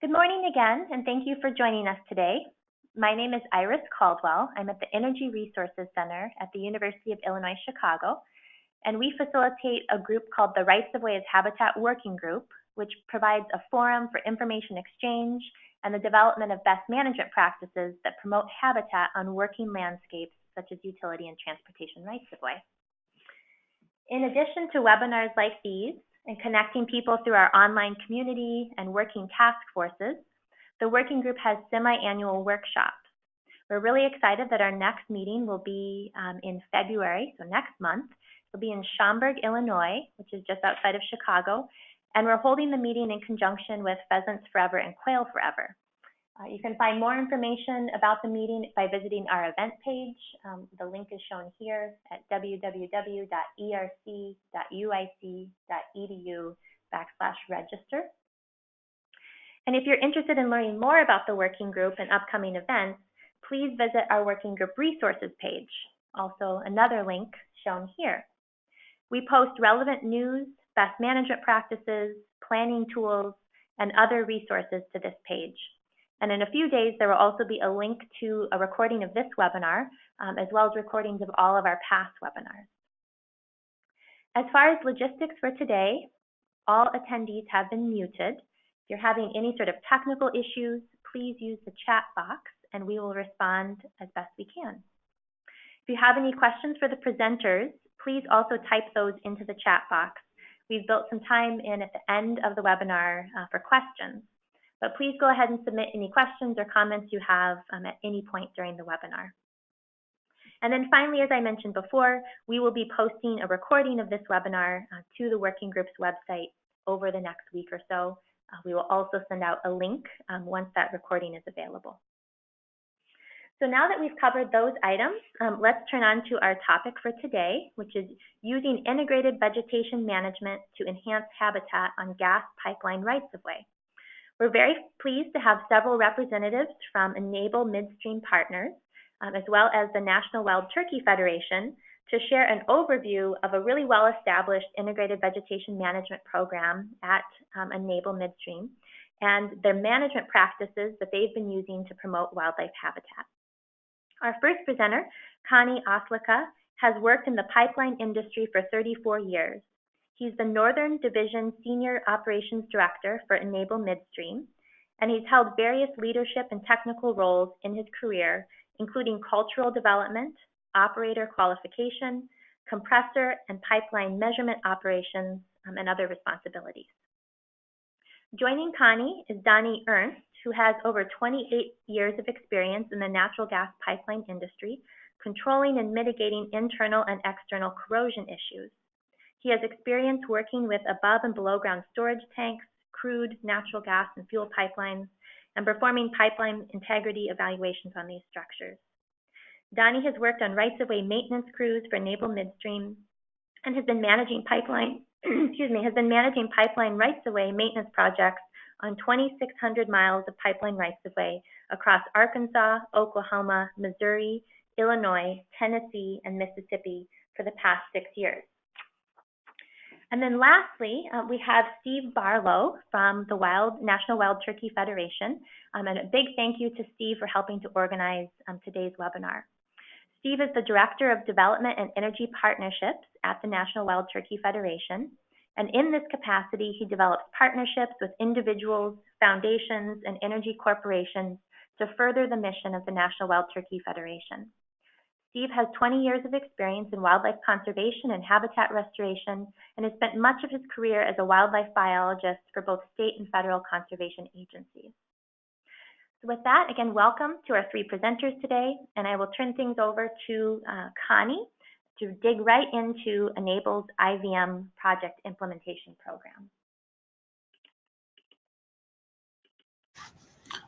Good morning again, and thank you for joining us today. My name is Iris Caldwell. I'm at the Energy Resources Center at the University of Illinois, Chicago, and we facilitate a group called the Rights of Way as Habitat Working Group, which provides a forum for information exchange and the development of best management practices that promote habitat on working landscapes such as utility and transportation rights of way. In addition to webinars like these, and connecting people through our online community and working task forces, the working group has semi-annual workshops. We're really excited that our next meeting will be in February, so next month. It'll be in Schaumburg, Illinois, which is just outside of Chicago, and we're holding the meeting in conjunction with Pheasants Forever and Quail Forever. You can find more information about the meeting by visiting our event page. The link is shown here at www.erc.uic.edu/register. And if you're interested in learning more about the working group and upcoming events, please visit our working group resources page, also another link shown here. We post relevant news, best management practices, planning tools, and other resources to this page. And in a few days, there will also be a link to a recording of this webinar, as well as recordings of all of our past webinars. As far as logistics for today, all attendees have been muted. If you're having any sort of technical issues, please use the chat box and we will respond as best we can. If you have any questions for the presenters, please also type those into the chat box. We've built some time in at the end of the webinar for questions. But please go ahead and submit any questions or comments you have at any point during the webinar. And then finally, as I mentioned before, we will be posting a recording of this webinar to the working group's website over the next week or so. We will also send out a link once that recording is available. So now that we've covered those items, let's turn on to our topic for today, which is using integrated vegetation management to enhance habitat on gas pipeline rights-of-way. We're very pleased to have several representatives from Enable Midstream Partners, as well as the National Wild Turkey Federation, to share an overview of a really well-established integrated vegetation management program at Enable Midstream and their management practices that they've been using to promote wildlife habitat. Our first presenter, Connie Oslica, has worked in the pipeline industry for 34 years. He's the Northern Division Senior Operations Director for Enable Midstream, and he's held various leadership and technical roles in his career, including cultural development, operator qualification, compressor and pipeline measurement operations, and other responsibilities. Joining Connie is Donnie Earnest, who has over 28 years of experience in the natural gas pipeline industry, controlling and mitigating internal and external corrosion issues. He has experience working with above and below ground storage tanks, crude, natural gas, and fuel pipelines, and performing pipeline integrity evaluations on these structures. Donnie has worked on rights-of-way maintenance crews for Enable Midstream and has been managing pipeline, pipeline rights-of-way maintenance projects on 2,600 miles of pipeline rights-of-way across Arkansas, Oklahoma, Missouri, Illinois, Tennessee, and Mississippi for the past 6 years. And then lastly, we have Steve Barlow from the National Wild Turkey Federation. And a big thank you to Steve for helping to organize today's webinar. Steve is the Director of Development and Energy Partnerships at the National Wild Turkey Federation. And in this capacity, he develops partnerships with individuals, foundations, and energy corporations to further the mission of the National Wild Turkey Federation. Steve has 20 years of experience in wildlife conservation and habitat restoration and has spent much of his career as a wildlife biologist for both state and federal conservation agencies. So with that, again, welcome to our three presenters today, and I will turn things over to Connie to dig right into Enable's IVM project implementation program.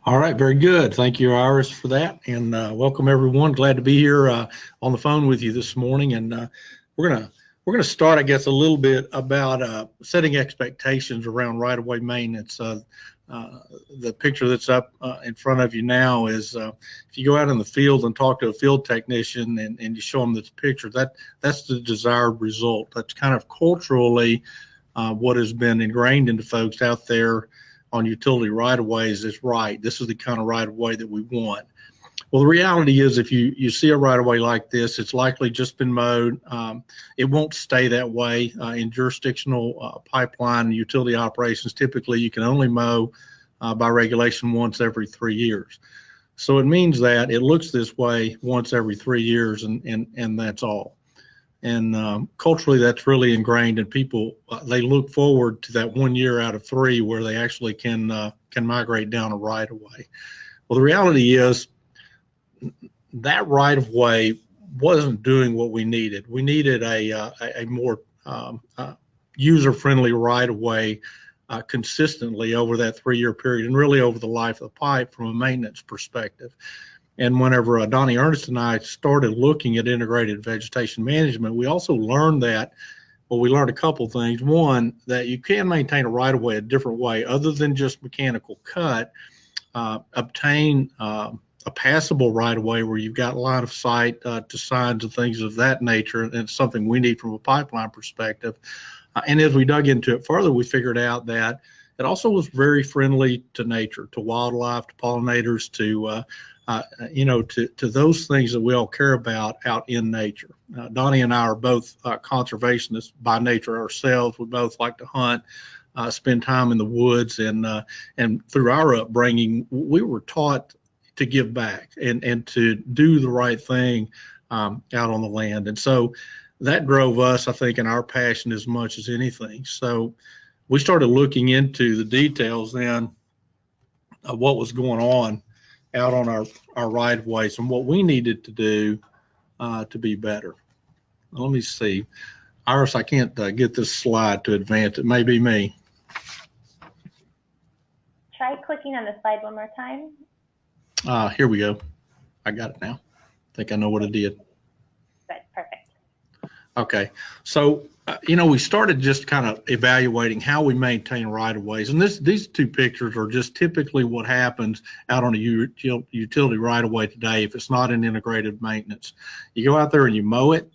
All right, very good. Thank you, Iris, for that, and welcome everyone. Glad to be here on the phone with you this morning. And we're gonna start, I guess, a little bit about setting expectations around right-of-way maintenance. The picture that's up in front of you now is if you go out in the field and talk to a field technician and you show them this picture, that's the desired result. That's kind of culturally what has been ingrained into folks out there on utility right-of-ways is right. This is the kind of right-of-way that we want. Well, the reality is if you see a right-of-way like this, it's likely just been mowed. It won't stay that way. In jurisdictional pipeline utility operations, typically you can only mow by regulation once every 3 years. So it means that it looks this way once every 3 years, and that's all. And culturally, that's really ingrained in people. They look forward to that 1 year out of 3 where they actually can migrate down a right-of-way. Well, the reality is that right-of-way wasn't doing what we needed. We needed a more user-friendly right-of-way consistently over that 3-year period, and really over the life of the pipe from a maintenance perspective. And whenever Donnie, Earnest, and I started looking at integrated vegetation management, we also learned that, well, we learned a couple things. One, that you can maintain a right-of-way a different way other than just mechanical cut. Obtain a passable right-of-way where you've got line of sight to signs and things of that nature, and it's something we need from a pipeline perspective. And as we dug into it further, we figured out that it also was very friendly to nature, to wildlife, to pollinators, to those things that we all care about out in nature. Donnie and I are both conservationists by nature ourselves. We both like to hunt, spend time in the woods, and through our upbringing, we were taught to give back and to do the right thing out on the land. And so that drove us, I think, in our passion as much as anything. So we started looking into the details then of what was going on out on our right-of-ways and what we needed to do to be better. Let me see. Iris, I can't get this slide to advance. It may be me. Try clicking on the slide one more time. Here we go. I got it now. I think I know what it did. Good, perfect. Okay, so we started just kind of evaluating how we maintain right-of-ways, and these two pictures are just typically what happens out on a utility right-of-way today if it's not in integrated maintenance. You go out there and you mow it,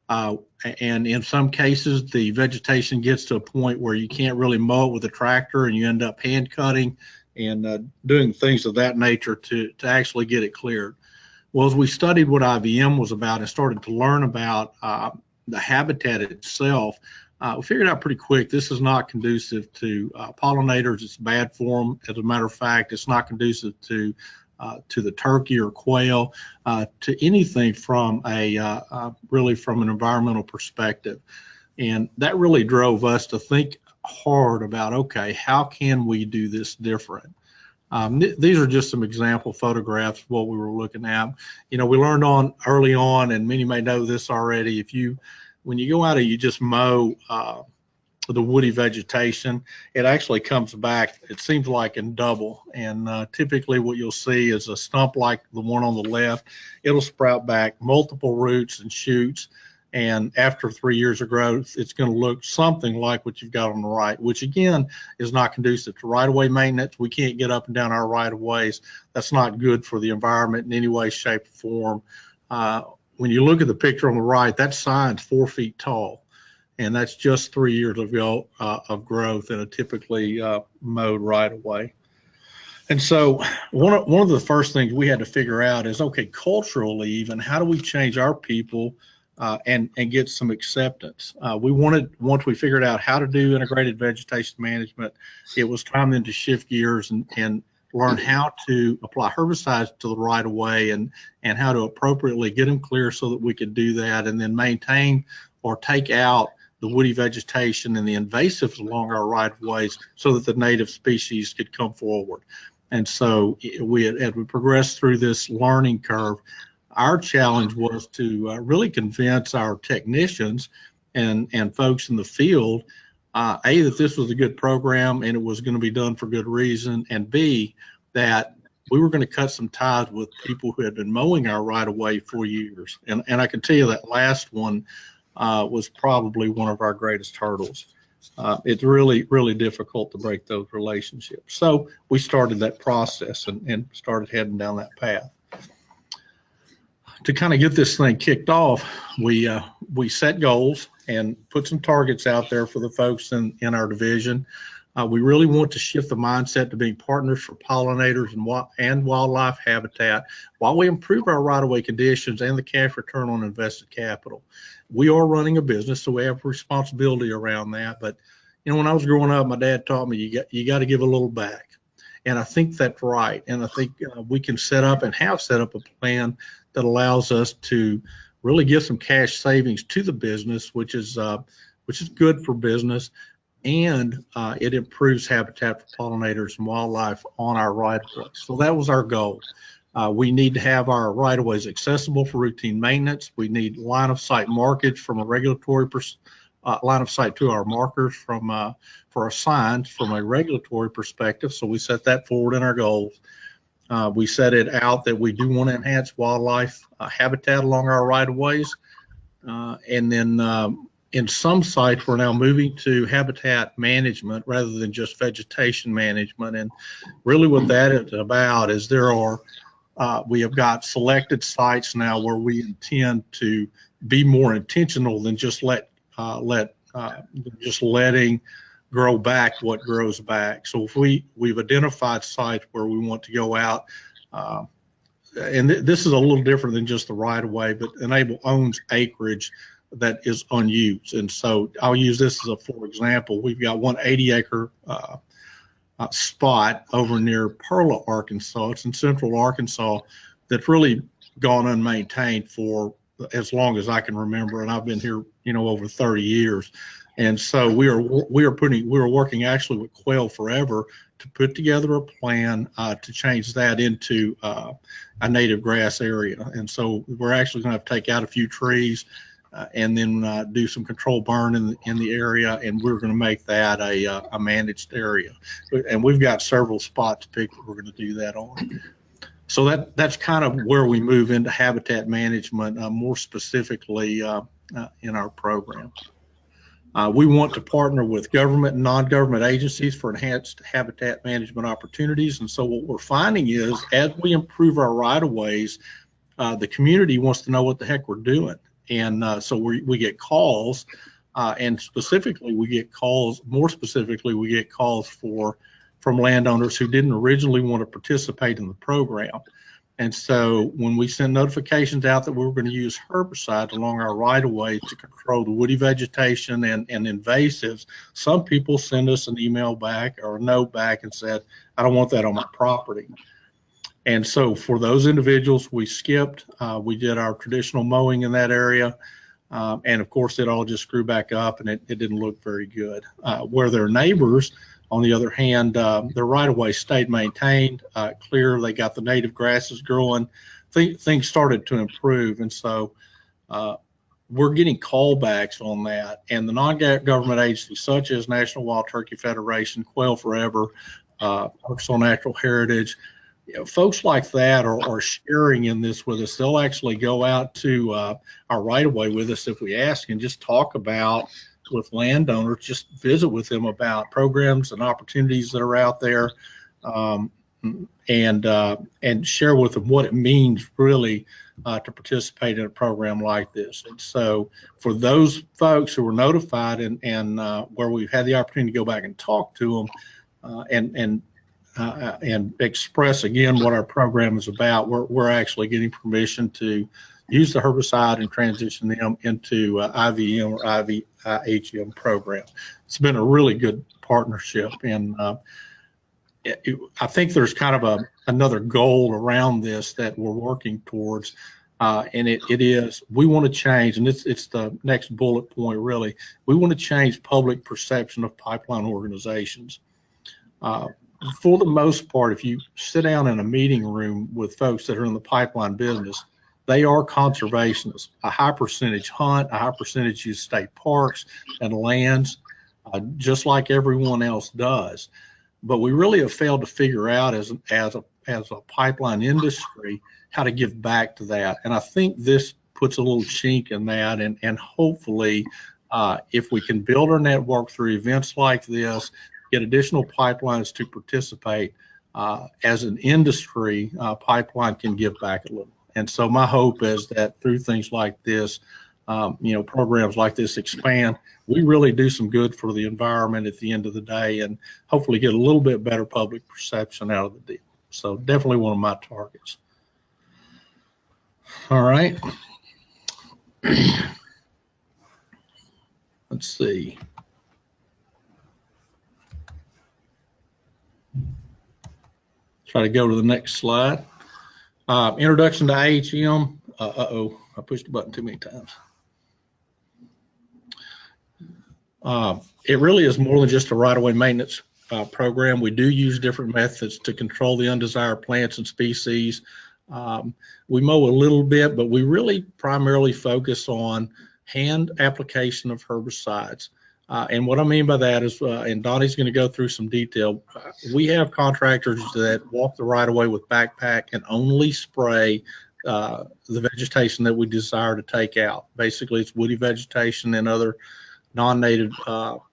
and in some cases the vegetation gets to a point where you can't really mow it with a tractor, and you end up hand cutting and doing things of that nature to actually get it cleared. Well, as we studied what IVM was about and started to learn about the habitat itself, we figured out pretty quick this is not conducive to pollinators. It's bad for them. As a matter of fact, it's not conducive to the turkey or quail, to anything from really from an environmental perspective. And that really drove us to think hard about, okay, how can we do this different? These are just some example photographs of what we were looking at. We learned early on, and many may know this already, when you go out and you just mow the woody vegetation, it actually comes back, it seems like in double. And typically what you'll see is a stump like the one on the left. It'll sprout back multiple roots and shoots. And after 3 years of growth, it's going to look something like what you've got on the right, which again is not conducive to right-of-way maintenance. We can't get up and down our right-of-ways. That's not good for the environment in any way, shape, or form. When you look at the picture on the right, that sign's 4 feet tall, and that's just 3 years of growth in a typically mowed right-of-way. And so one of the first things we had to figure out is, okay, culturally even, how do we change our people and get some acceptance? Once we figured out how to do integrated vegetation management, it was time then to shift gears and learn how to apply herbicides to the right of way and how to appropriately get them clear so that we could do that, and then maintain or take out the woody vegetation and the invasives along our right of ways so that the native species could come forward. And so as we progressed through this learning curve, our challenge was to really convince our technicians and folks in the field, A, that this was a good program and it was going to be done for good reason, and B, that we were going to cut some ties with people who had been mowing our right of way for years. And I can tell you that last one was probably one of our greatest hurdles. It's really, really difficult to break those relationships. So we started that process and started heading down that path. To kind of get this thing kicked off, we set goals and put some targets out there for the folks in our division. We really want to shift the mindset to being partners for pollinators and wildlife habitat while we improve our right-of-way conditions and the cash return on invested capital. We are running a business, so we have responsibility around that. But when I was growing up, my dad taught me you got to give a little back, and I think that's right. And I think we can set up and have set up a plan that allows us to really give some cash savings to the business, which is good for business. And it improves habitat for pollinators and wildlife on our right-of-ways. So that was our goal. We need to have our right-of-ways accessible for routine maintenance. We need line of sight markage from a regulatory line of sight to our markers for our signs from a regulatory perspective. So we set that forward in our goals. We set it out that we do want to enhance wildlife habitat along our right-of-ways, and then in some sites, we're now moving to habitat management rather than just vegetation management. And really what that is about is we have got selected sites now where we intend to be more intentional than just letting grow back what grows back. So if we've identified sites where we want to go out, and this is a little different than just the right of way, but Enable owns acreage that is unused. And so I'll use this as a for example. We've got one 80-acre spot over near Perla, Arkansas. It's in central Arkansas that's really gone unmaintained for as long as I can remember, and I've been here, over 30 years. And so we are working actually with Quail Forever to put together a plan to change that into a native grass area. And so we're actually going to take out a few trees and then do some control burn in the area, and we're going to make that a managed area. And we've got several spots picked that we're going to do that on. So that's kind of where we move into habitat management, more specifically in our program. We want to partner with government and non-government agencies for enhanced habitat management opportunities. And so what we're finding is as we improve our right-of-ways, the community wants to know what the heck we're doing. And so we get calls, and specifically we get calls from landowners who didn't originally want to participate in the program. And so when we send notifications out that we're going to use herbicides along our right-of-way to control the woody vegetation and invasives, some people send us an email back or a note back and said, I don't want that on my property. And so for those individuals, we skipped. We did our traditional mowing in that area. And of course, it all just grew back up and it didn't look very good. Where their neighbors, on the other hand, their right-of-way stayed maintained, clear. They got the native grasses growing. Things started to improve. And so we're getting callbacks on that. And the non-government agencies, such as National Wild Turkey Federation, Quail Forever, Arkansas Natural Heritage, folks like that are sharing in this with us. They'll actually go out to our right-of-way with us if we ask and just talk about with landowners, just visit with them about programs and opportunities that are out there, and share with them what it means really to participate in a program like this. And so for those folks who were notified and where we've had the opportunity to go back and talk to them and express again what our program is about, we're actually getting permission to use the herbicide and transition them into IVM or IVM program. It's been a really good partnership, and I think there's kind of another goal around this that we're working towards, and it is we want to change, and it's the next bullet point really. We want to change public perception of pipeline organizations. For the most part, if you sit down in a meeting room with folks that are in the pipeline business, they are conservationists. A high percentage hunt, a high percentage use state parks and lands, just like everyone else does. But we really have failed to figure out as a pipeline industry how to give back to that. And I think this puts a little chink in that. And hopefully, if we can build our network through events like this, get additional pipelines to participate, as an industry, pipeline can give back a little. And so my hope is that through things like this, programs like this expand, we really do some good for the environment at the end of the day, and hopefully get a little bit better public perception out of the deal. So definitely one of my targets. All right. Let's see. Try to go to the next slide. Introduction to IHM. Uh-oh, I pushed the button too many times. It really is more than just a right-of-way maintenance program. We do use different methods to control the undesired plants and species. We mow a little bit, but we really primarily focus on hand application of herbicides. And what I mean by that is, and Donnie's going to go through some detail, we have contractors that walk the right-of-way with backpack and only spray the vegetation that we desire to take out. Basically, it's woody vegetation and other non-native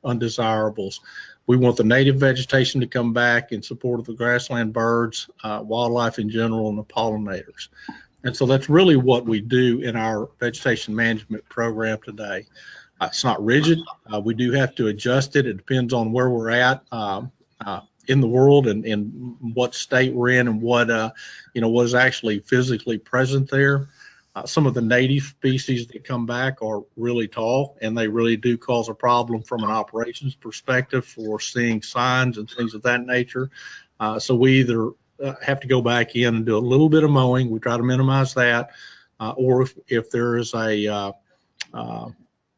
undesirables. We want the native vegetation to come back in support of the grassland birds, wildlife in general, and the pollinators. And so that's really what we do in our vegetation management program today. It's not rigid. We do have to adjust it. It depends on where we're at in the world and in what state we're in and what what is actually physically present there. Some of the native species that come back are really tall, and they really do cause a problem from an operations perspective for seeing signs and things of that nature. So we either have to go back in and do a little bit of mowing. We try to minimize that, or if there is a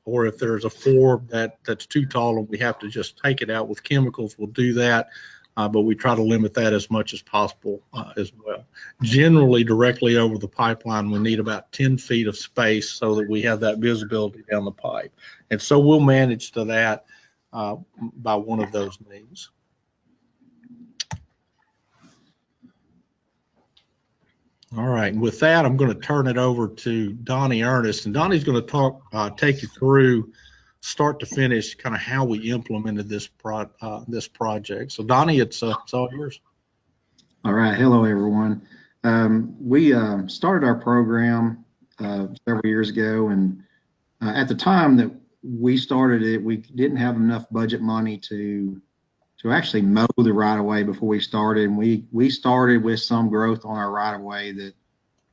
forb that's too tall and we have to just take it out with chemicals, we'll do that. But we try to limit that as much as possible as well. Generally, directly over the pipeline, we need about 10 feet of space so that we have that visibility down the pipe. And so we'll manage to that by one of those means. All right, and with that, I'm going to turn it over to Donnie Earnest, and Donnie's going to take you through start to finish kind of how we implemented this project. So Donnie, it's all yours. All right, hello everyone. We started our program several years ago, and at the time that we started it, we didn't have enough budget money to actually mow the right of way before we started. And we started with some growth on our right of way that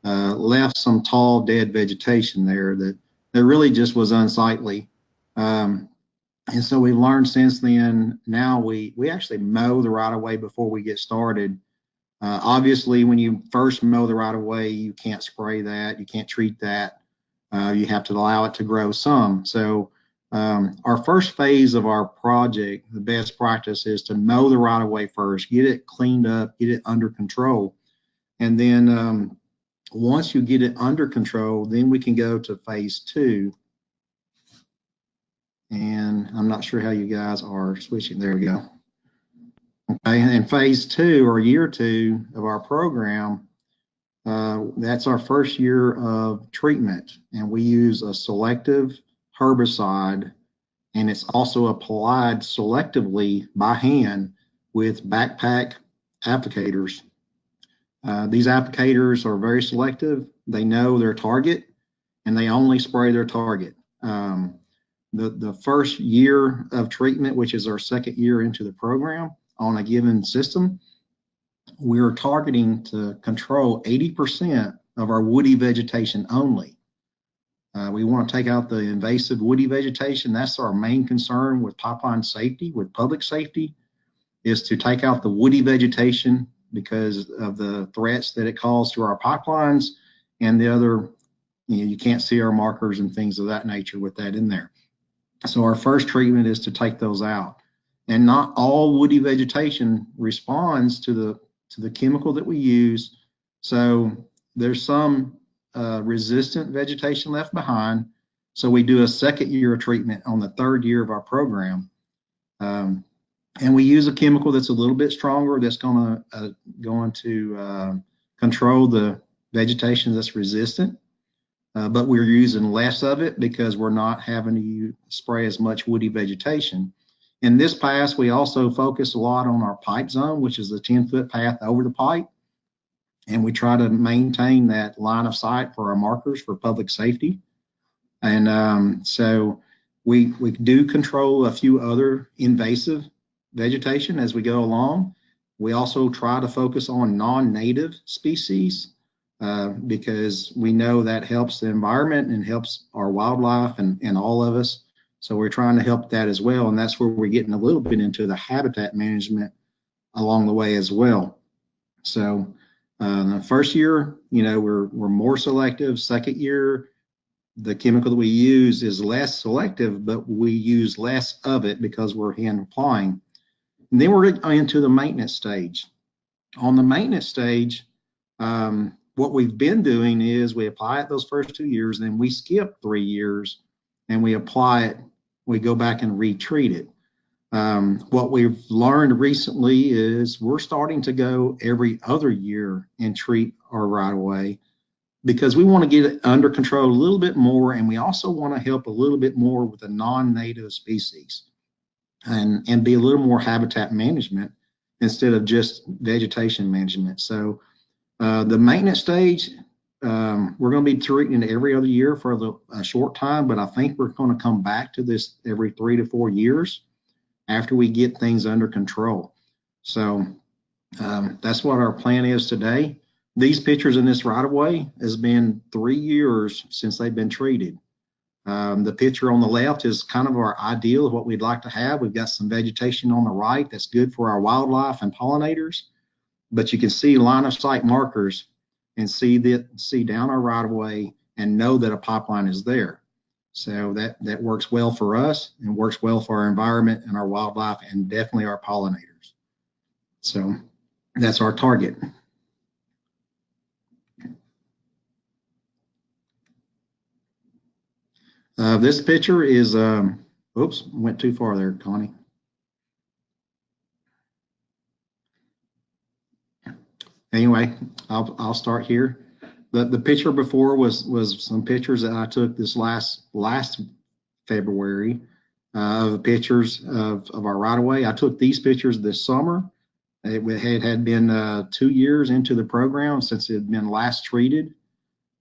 left some tall dead vegetation there that really just was unsightly. And so we've learned since then. Now we actually mow the right of way before we get started. Obviously, when you first mow the right of way, you can't spray that, you can't treat that. You have to allow it to grow some. So our first phase of our project, the best practice is to mow the right of way first, get it cleaned up, get it under control. And then once you get it under control, then we can go to phase 2. And I'm not sure how you guys are switching. There we go. Okay, and phase 2 or year 2 of our program, that's our first year of treatment. And we use a selective herbicide, and it's also applied selectively by hand with backpack applicators. These applicators are very selective. They know their target, and they only spray their target. The first year of treatment, which is our second year into the program on a given system, we're targeting to control 80% of our woody vegetation only. We want to take out the invasive woody vegetation. That's our main concern with pipeline safety, with public safety, is to take out the woody vegetation because of the threats that it calls to our pipelines and the other, you can't see our markers and things of that nature with that in there. So our first treatment is to take those out, and not all woody vegetation responds to the chemical that we use. So there's some resistant vegetation left behind. So we do a second year of treatment on the third year of our program. And we use a chemical that's a little bit stronger that's going to control the vegetation that's resistant. But we're using less of it because we're not having to spray as much woody vegetation. In this pass, we also focus a lot on our pipe zone, which is a 10-foot path over the pipe. And we try to maintain that line of sight for our markers for public safety. And so we do control a few other invasive vegetation as we go along. We also try to focus on non-native species because we know that helps the environment and helps our wildlife and all of us. So we're trying to help that as well. And that's where we're getting a little bit into the habitat management along the way as well. So the first year, we're more selective. Second year, the chemical that we use is less selective, but we use less of it because we're hand applying. And then we're into the maintenance stage. On the maintenance stage, what we've been doing is we apply it those first 2 years, then we skip 3 years and we apply it, we go back and retreat it. What we've learned recently is we're starting to go every other year and treat our right of way because we want to get it under control a little bit more, and we also want to help a little bit more with the non-native species and be a little more habitat management instead of just vegetation management. So the maintenance stage, we're going to be treating it every other year for a short time, but I think we're going to come back to this every 3 to 4 years after we get things under control. So that's what our plan is today. These pictures in this right of way has been 3 years since they've been treated. The picture on the left is kind of our ideal of what we'd like to have. We've got some vegetation on the right that's good for our wildlife and pollinators, but you can see line of sight markers and see down our right of way and know that a pipeline is there. So that works well for us and works well for our environment and our wildlife and definitely our pollinators. So that's our target. This picture is, oops, went too far there, Connie. Anyway, I'll start here. The picture before was some pictures that I took this last February of pictures of our right of way. I took these pictures this summer. It had been 2 years into the program since it had been last treated,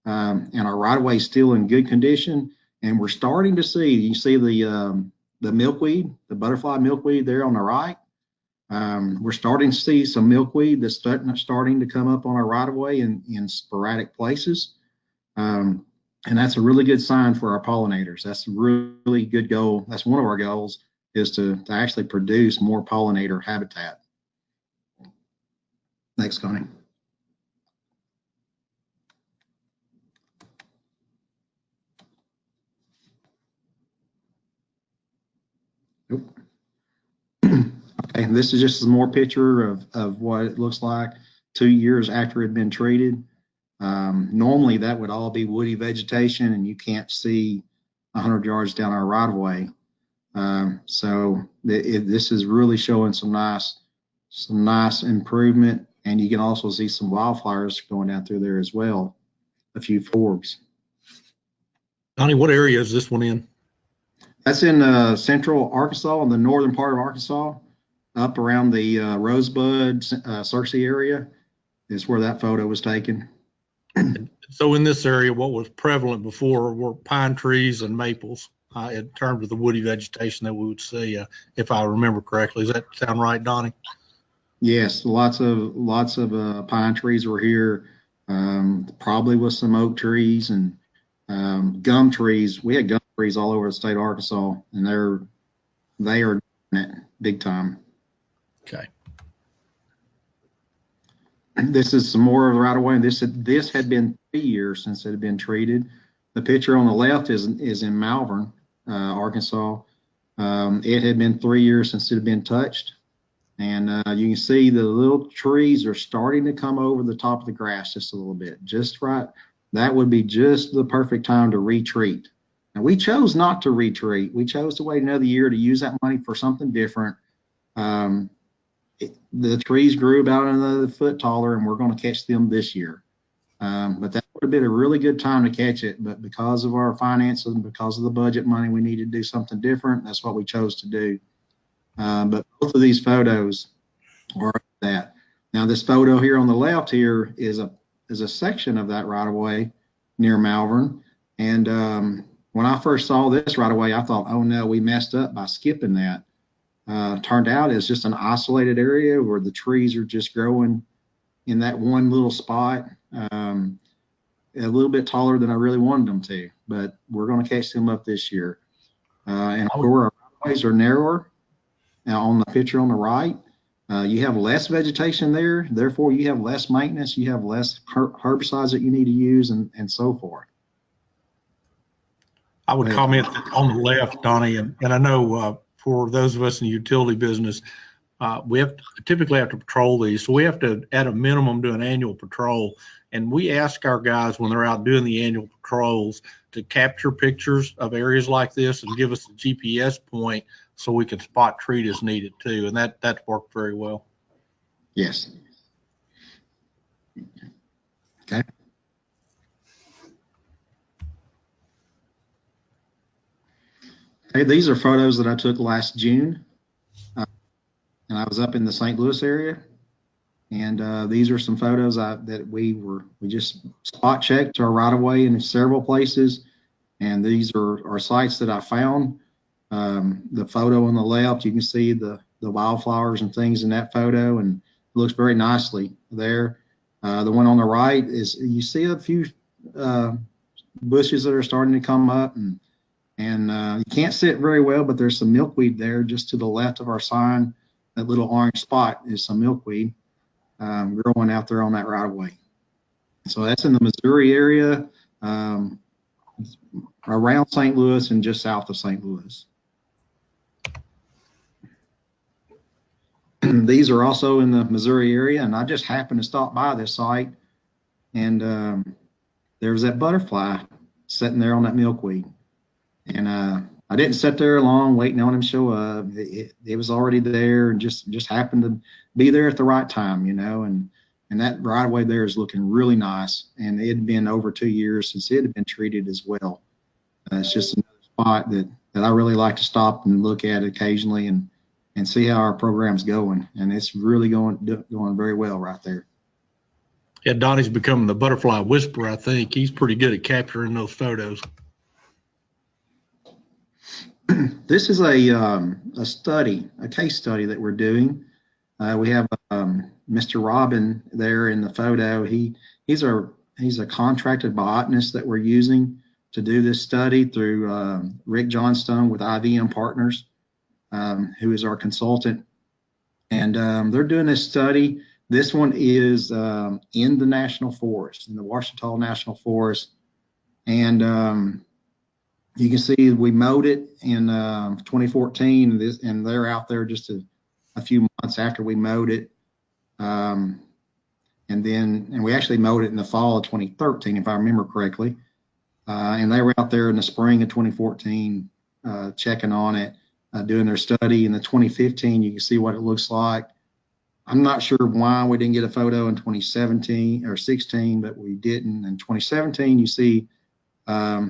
and our right of way is still in good condition. And we're starting to see, you see the milkweed, the butterfly milkweed there on the right. We're starting to see some milkweed that's starting to come up on our right of way in sporadic places. And that's a really good sign for our pollinators. That's a really good goal. That's one of our goals, is to actually produce more pollinator habitat. Next, Connie. Nope. Okay, and this is just some more picture of what it looks like 2 years after it had been treated. Normally that would all be woody vegetation and you can't see 100 yards down our right of way. So this is really showing some nice improvement, and you can also see some wildflowers going down through there as well, a few forbs. Donnie, what area is this one in? That's in central Arkansas, in the northern part of Arkansas, up around the Rosebud, Searcy area is where that photo was taken. So in this area, what was prevalent before were pine trees and maples in terms of the woody vegetation that we would see, if I remember correctly. Does that sound right, Donnie? Yes, lots of pine trees were here, probably with some oak trees and gum trees. We had gum trees all over the state of Arkansas, and they are doing it big time. Okay. This is some more of the right of way. This had been 3 years since it had been treated. The picture on the left is in Malvern, Arkansas. It had been 3 years since it had been touched. And you can see the little trees are starting to come over the top of the grass just a little bit, just right. That would be just the perfect time to retreat. Now, we chose not to retreat. We chose to wait another year to use that money for something different. The trees grew about another foot taller, and we're going to catch them this year. But that would have been a really good time to catch it. But because of our finances and because of the budget money, we needed to do something different. That's what we chose to do. But both of these photos are that. Now, this photo here on the left here is a section of that right of way near Malvern. And when I first saw this right away, I thought, oh no, we messed up by skipping that. Turned out it's just an isolated area where the trees are just growing in that one little spot, a little bit taller than I really wanted them to, but we're going to catch them up this year. And where our ways are narrower, on the picture on the right, you have less vegetation there, therefore you have less maintenance, you have less herbicides that you need to use, and so forth. I would comment that on the left, Donnie, and I know for those of us in the utility business, we typically have to patrol these, so we have to, at a minimum, do an annual patrol. And we ask our guys when they're out doing the annual patrols to capture pictures of areas like this and give us a GPS point so we can spot treat as needed too. And that's worked very well. Yes. Okay. Okay, these are photos that I took last June, and I was up in the St. Louis area. And these are some photos that we just spot checked our right of way in several places. And these are sites that I found. The photo on the left, you can see the wildflowers and things in that photo, and it looks very nicely there. The one on the right is, you see a few bushes that are starting to come up, and you can't see it very well, but there's some milkweed there just to the left of our sign. That little orange spot is some milkweed growing out there on that right of way. So that's in the Missouri area, around St. Louis and just south of St. Louis. These are also in the Missouri area, and I just happened to stop by this site, and there was that butterfly sitting there on that milkweed. And I didn't sit there long waiting on him to show up. It was already there, and just happened to be there at the right time, you know. And that right away there is looking really nice. And it had been over 2 years since it had been treated as well. It's just another spot that I really like to stop and look at occasionally and see how our program's going. And it's really going very well right there. Yeah, Donnie's becoming the butterfly whisperer, I think. He's pretty good at capturing those photos. This is a case study that we're doing. We have Mr. Robin there in the photo. He's a contracted botanist that we're using to do this study through Rick Johnstone with IVM Partners, who is our consultant. And they're doing this study. This one is in the National Forest, in the Ouachita National Forest. And you can see we mowed it in 2014, and they're out there just a few months after we mowed it. And we actually mowed it in the fall of 2013, if I remember correctly. And they were out there in the spring of 2014 checking on it, doing their study. In the 2015, you can see what it looks like. I'm not sure why we didn't get a photo in 2017 or 16, but we didn't. In 2017, you see,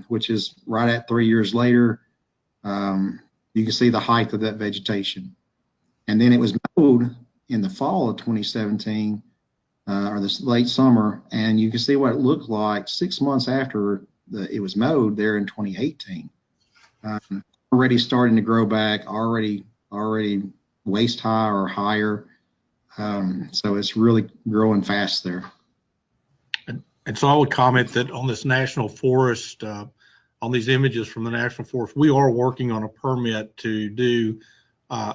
which is right at 3 years later, you can see the height of that vegetation. And then it was mowed in the fall of 2017, or this late summer, and you can see what it looked like 6 months after it was mowed there in 2018. Already starting to grow back, already waist high or higher. So it's really growing fast there. And so I would comment that on this national forest, on these images from the national forest, we are working on a permit to do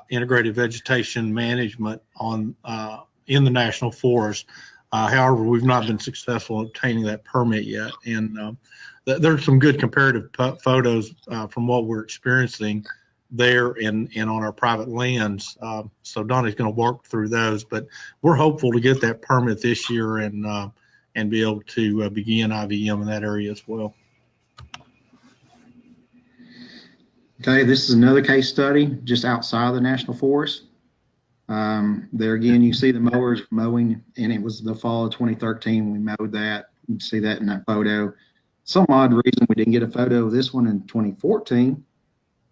integrated vegetation management in the national forest. However, we've not been successful in obtaining that permit yet. And there's some good comparative photos from what we're experiencing there and on our private lands. So Donnie's going to work through those, but we're hopeful to get that permit this year and be able to begin IVM in that area as well. Okay, this is another case study just outside of the National Forest. There again, you see the mowers mowing, and it was the fall of 2013 we mowed that. You can see that in that photo. Some odd reason we didn't get a photo of this one in 2014.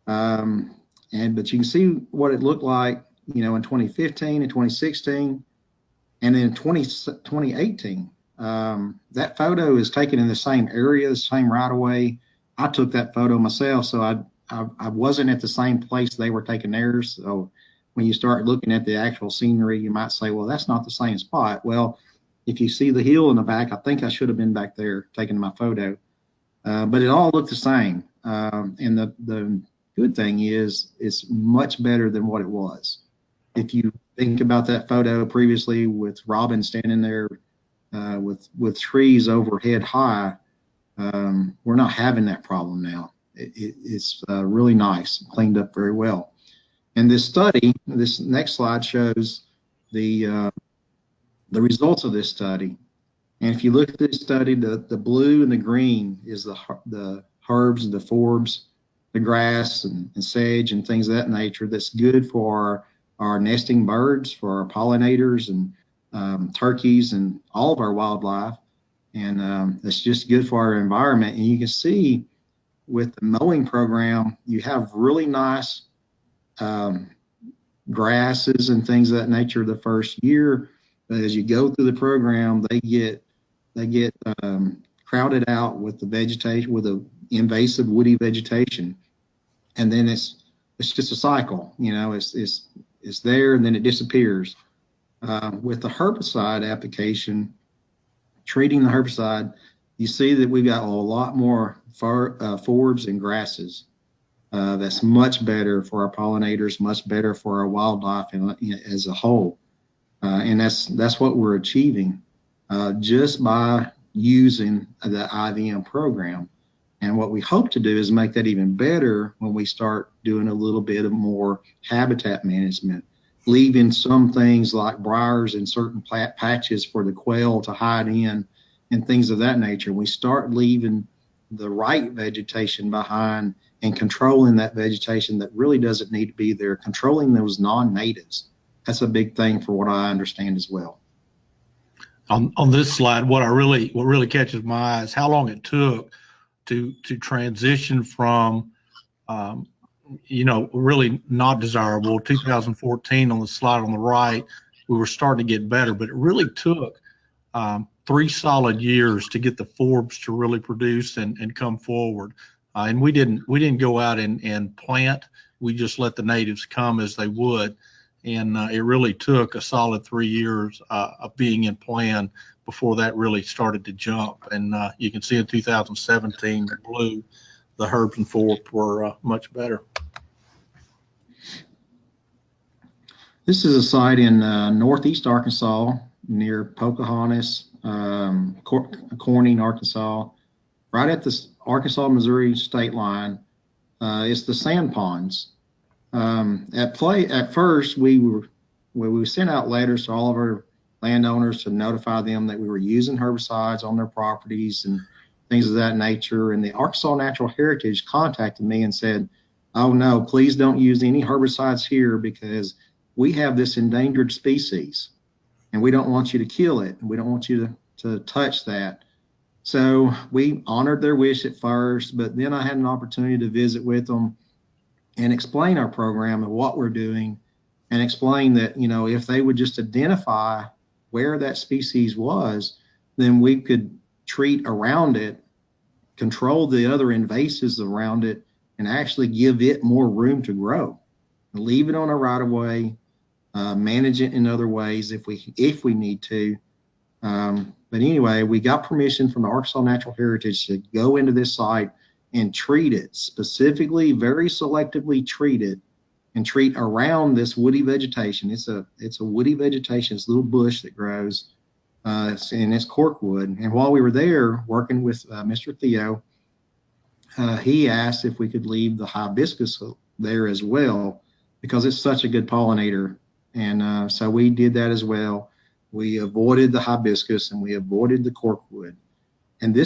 But you can see what it looked like, you know, in 2015 and 2016, and then 2018. That photo is taken in the same area, the same right of way, I took that photo myself, so I wasn't at the same place they were taking theirs. So when you start looking at the actual scenery, you might say, well, that's not the same spot. Well, if you see the hill in the back, I think I should have been back there taking my photo. But it all looked the same. And the good thing is it's much better than what it was. If you think about that photo previously with Robin standing there with trees overhead high, we're not having that problem now. It's really nice, cleaned up very well. And this study, this next slide shows the results of this study. And if you look at this study, the blue and the green is the herbs, the forbs, the grass and sage and things of that nature that's good for our nesting birds, for our pollinators and turkeys and all of our wildlife. And it's just good for our environment. And you can see with the mowing program, you have really nice grasses and things of that nature the first year. But as you go through the program, they get crowded out with the vegetation, with the invasive woody vegetation, and then it's just a cycle. You know, it's there and then it disappears. With the herbicide application, treating the herbicide, you see that we've got a lot more forbs and grasses. That's much better for our pollinators, much better for our wildlife as a whole. And that's what we're achieving just by using the IVM program. And what we hope to do is make that even better when we start doing a little bit of more habitat management, leaving some things like briars in certain patches for the quail to hide in and things of that nature. We start leaving the right vegetation behind and controlling that vegetation that really doesn't need to be there, controlling those non-natives. That's a big thing for what I understand as well. On this slide, what really catches my eye is how long it took to transition from really not desirable. 2014 on the slide on the right, we were starting to get better, but it really took 3 solid years to get the forbs to really produce and come forward. And we didn't go out and plant. We just let the natives come as they would. And it really took a solid 3 years of being in plan before that really started to jump. And you can see in 2017, the blue, the herbs and forbs were much better. This is a site in northeast Arkansas near Pocahontas, Corning, Arkansas, right at the Arkansas-Missouri state line. It's the sand ponds. At first, we sent out letters to all of our landowners to notify them that we were using herbicides on their properties and things of that nature. And the Arkansas Natural Heritage contacted me and said, "Oh no, please don't use any herbicides here because we have this endangered species and we don't want you to kill it. We don't want you to touch that." So we honored their wish at first, but then I had an opportunity to visit with them and explain our program and what we're doing, and explain that, if they would just identify where that species was, then we could treat around it, control the other invasives around it, and actually give it more room to grow. Leave it on a right of way, manage it in other ways if we need to. But anyway, we got permission from the Arkansas Natural Heritage to go into this site and treat it specifically, very selectively treat it, and treat around this woody vegetation. It's a woody vegetation, it's a little bush that grows, and it's corkwood. And while we were there working with Mr. Theo, he asked if we could leave the hibiscus there as well because it's such a good pollinator. And so we did that as well. We avoided the hibiscus and we avoided the corkwood. And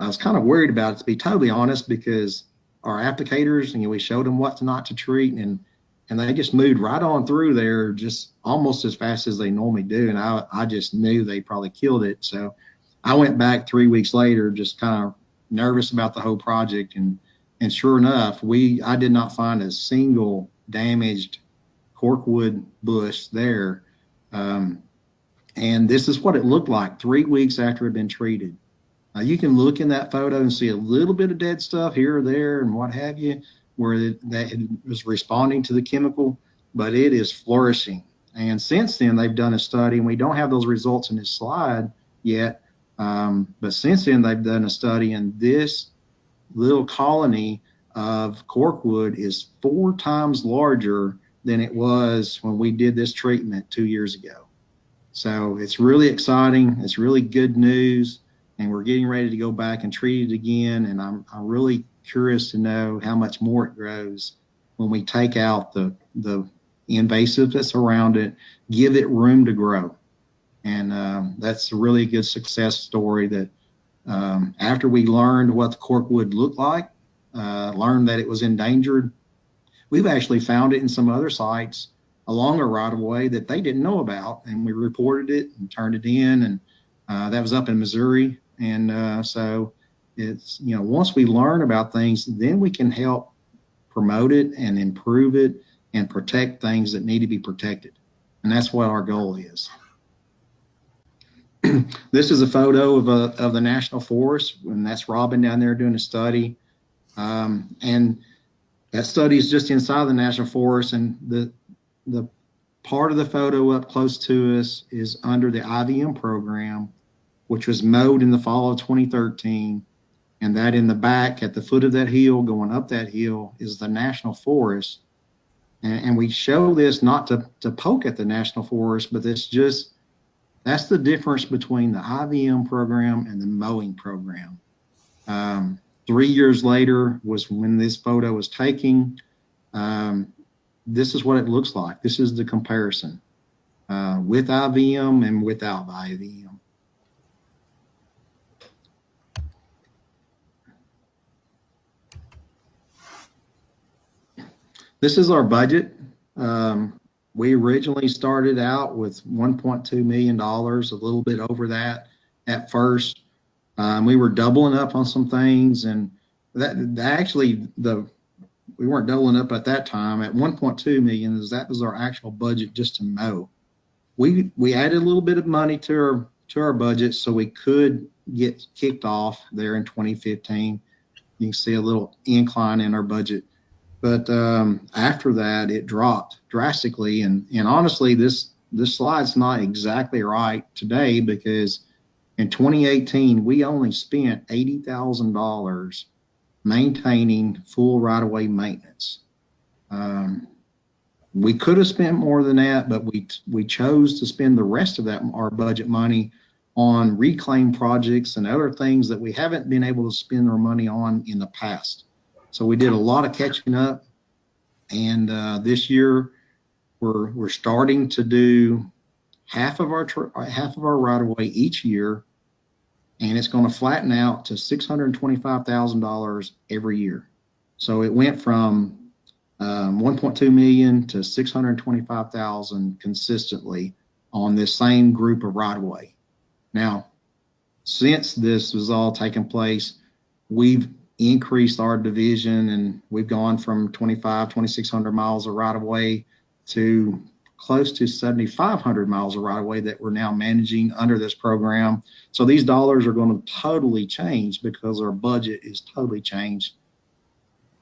I was kind of worried about it, to be totally honest, because our applicators, we showed them what not to treat, and they just moved right on through there just almost as fast as they normally do. And I just knew they probably killed it. So I went back 3 weeks later, just kind of nervous about the whole project. And sure enough, I did not find a single damaged corkwood bush there. And this is what it looked like 3 weeks after it had been treated. You can look in that photo and see a little bit of dead stuff here or there and what have you, where that was responding to the chemical, but it is flourishing. And since then, they've done a study, and we don't have those results in this slide yet, but since then, they've done a study, and this little colony of corkwood is 4 times larger than it was when we did this treatment 2 years ago. So it's really exciting. It's really good news. And we're getting ready to go back and treat it again. And I'm really curious to know how much more it grows when we take out the invasive that's around it, give it room to grow. And that's a really good success story that after we learned what the corkwood looked like, learned that it was endangered, we've actually found it in some other sites along a right of way that they didn't know about. And we reported it and turned it in. And that was up in Missouri. And so it's, once we learn about things, then we can help promote it and improve it and protect things that need to be protected. And that's what our goal is. This is a photo of the National Forest, and that's Robin down there doing a study. And that study is just inside the National Forest, and the part of the photo up close to us is under the IVM program, which was mowed in the fall of 2013. And that in the back at the foot of that hill, going up that hill, is the National Forest. And we show this not to poke at the National Forest, but that's the difference between the IVM program and the mowing program. 3 years later was when this photo was taken. This is what it looks like. This is the comparison with IVM and without IVM. This is our budget. We originally started out with $1.2 million, a little bit over that at first. We were doubling up on some things, and we weren't doubling up at that time. At 1.2 million, that was our actual budget just to mow. We added a little bit of money to our budget so we could get kicked off there in 2015. You can see a little incline in our budget. But after that, it dropped drastically. And honestly, this slide's not exactly right today, because in 2018, we only spent $80,000 maintaining full right-of-way maintenance. We could have spent more than that, but we chose to spend the rest of our budget money on reclaim projects and other things that we haven't been able to spend our money on in the past. So we did a lot of catching up, and this year we're starting to do half of our right of way each year, and it's going to flatten out to $625,000 every year. So it went from 1.2 million to 625,000 consistently on this same group of right of way. Now, since this was all taking place, we've increased our division, and we've gone from 2,600 miles of right of way to close to 7,500 miles of right of way that we're now managing under this program. So these dollars are going to totally change because our budget is totally changed.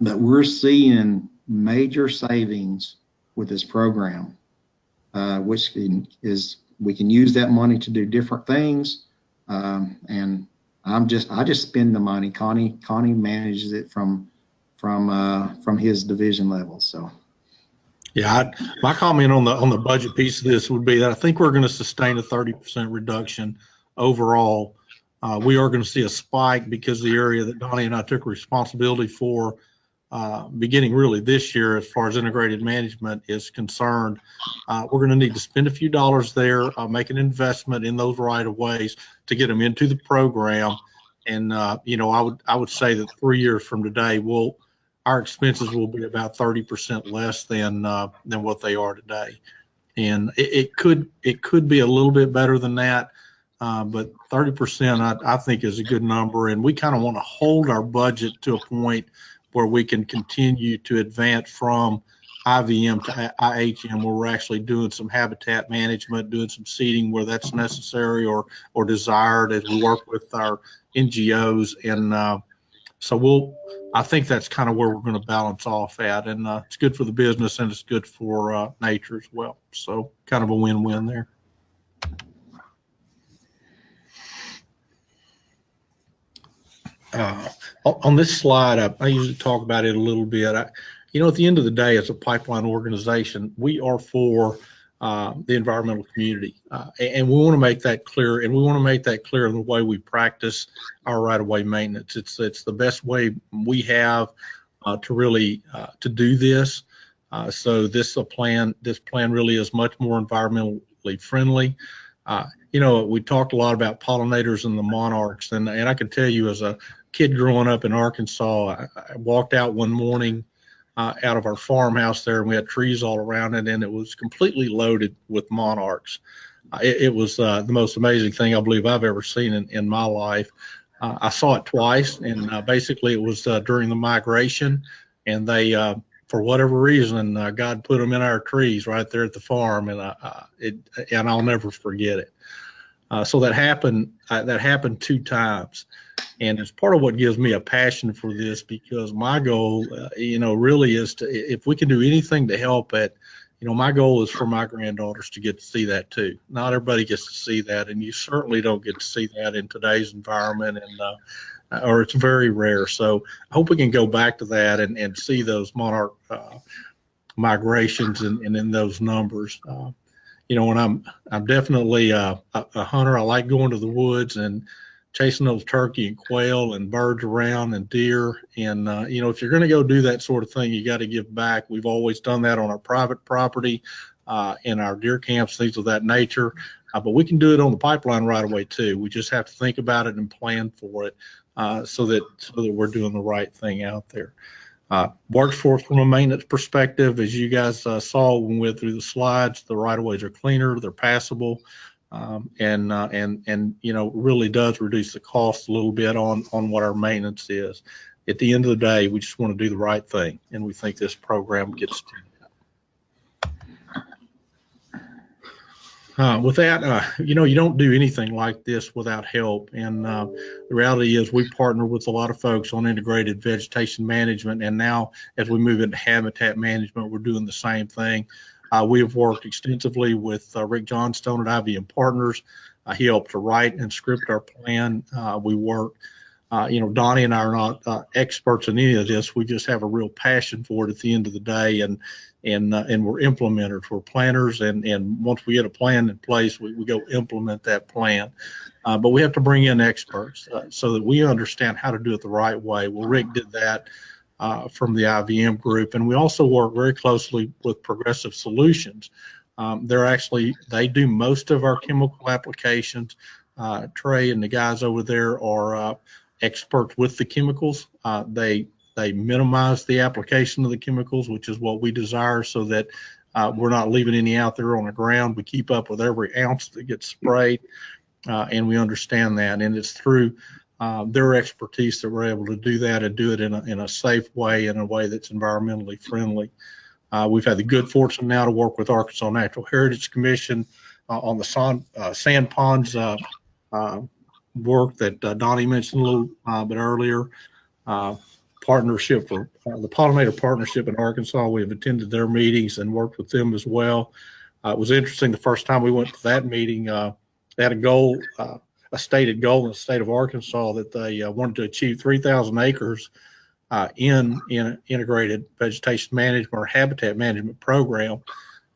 But we're seeing major savings with this program, which we can use that money to do different things. And I just spend the money. Connie manages it from his division level. So. Yeah, my comment on the budget piece of this would be that I think we're going to sustain a 30% reduction overall. We are going to see a spike because the area that Donnie and I took responsibility for beginning really this year, as far as integrated management is concerned, we're going to need to spend a few dollars there, make an investment in those right of ways to get them into the program. And I would say that 3 years from today, our expenses will be about 30% less than what they are today. And it could be a little bit better than that, but 30% I think is a good number. And we kind of want to hold our budget to a point where we can continue to advance from IVM to IHM, where we're actually doing some habitat management, doing some seeding where that's necessary or desired as we work with our NGOs. And so I think that's kind of where we're going to balance off at. And it's good for the business and it's good for nature as well. So kind of a win-win there. On this slide, I usually talk about it a little bit. At the end of the day, as a pipeline organization, we are for the environmental community, and we want to make that clear. And we want to make that clear in the way we practice our right-of-way maintenance. It's the best way we have to really to do this. So this plan really is much more environmentally friendly. We talked a lot about pollinators and the monarchs, and I can tell you, as a kid growing up in Arkansas, I walked out one morning out of our farmhouse there, and we had trees all around it, and it was completely loaded with monarchs. It was the most amazing thing I believe I've ever seen in my life. I saw it twice, and basically it was during the migration, and they, for whatever reason, God put them in our trees right there at the farm, and I'll never forget it. So that happened 2 times. And it's part of what gives me a passion for this, because my goal, really is to, if we can do anything to help it, my goal is for my granddaughters to get to see that too. Not everybody gets to see that, and you certainly don't get to see that in today's environment, or it's very rare. So I hope we can go back to that and see those monarch migrations and in those numbers. When I'm definitely a hunter. I like going to the woods and chasing those turkey and quail and birds around and deer. And, if you're going to go do that sort of thing, you got to give back. We've always done that on our private property, in our deer camps, things of that nature. But we can do it on the pipeline right away too. We just have to think about it and plan for it, so that we're doing the right thing out there. Works for us from a maintenance perspective. As you guys saw when we went through the slides, the right of ways are cleaner, they're passable. And really does reduce the cost a little bit on what our maintenance is. At the end of the day, we just want to do the right thing, and we think this program gets to that. With that, you don't do anything like this without help, and the reality is we partner with a lot of folks on integrated vegetation management, and now as we move into habitat management, we're doing the same thing. We have worked extensively with Rick Johnstone at IVM Partners. He helped to write and script our plan. We work, Donnie and I are not experts in any of this. We just have a real passion for it at the end of the day, and we're implementers. We're planners, and once we get a plan in place, we go implement that plan. But we have to bring in experts so that we understand how to do it the right way. Well, Rick did that from the IVM group, and we also work very closely with Progressive Solutions. They do most of our chemical applications. Trey and the guys over there are experts with the chemicals. They minimize the application of the chemicals, which is what we desire, so that we're not leaving any out there on the ground. We keep up with every ounce that gets sprayed, and we understand that, and it's through their expertise that we're able to do that and do it in a safe way, in a way that's environmentally friendly. We've had the good fortune now to work with Arkansas Natural Heritage Commission on the sand ponds work that Donnie mentioned a little bit earlier. Partnership for the Pollinator Partnership in Arkansas. We have attended their meetings and worked with them as well. It was interesting the first time we went to that meeting. They had a goal. A stated goal in the state of Arkansas that they wanted to achieve 3,000 acres in integrated vegetation management or habitat management program.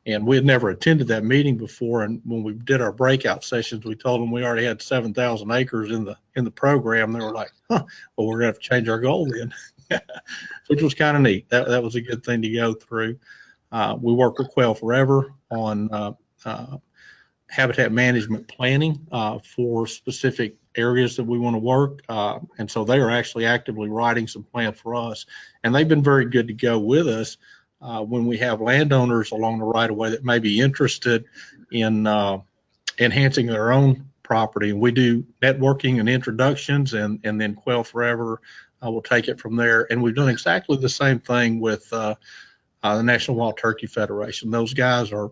And we had never attended that meeting before. And when we did our breakout sessions, we told them we already had 7,000 acres in the program. They were like, well, we're going to have to change our goal then, which was kind of neat. That was a good thing to go through. We work with Quail Forever on habitat management planning for specific areas that we want to work. And so they are actually actively writing some plans for us. And they've been very good to go with us when we have landowners along the right of way that may be interested in enhancing their own property. And we do networking and introductions, and then Quail Forever will take it from there. And we've done exactly the same thing with the National Wild Turkey Federation. Those guys are,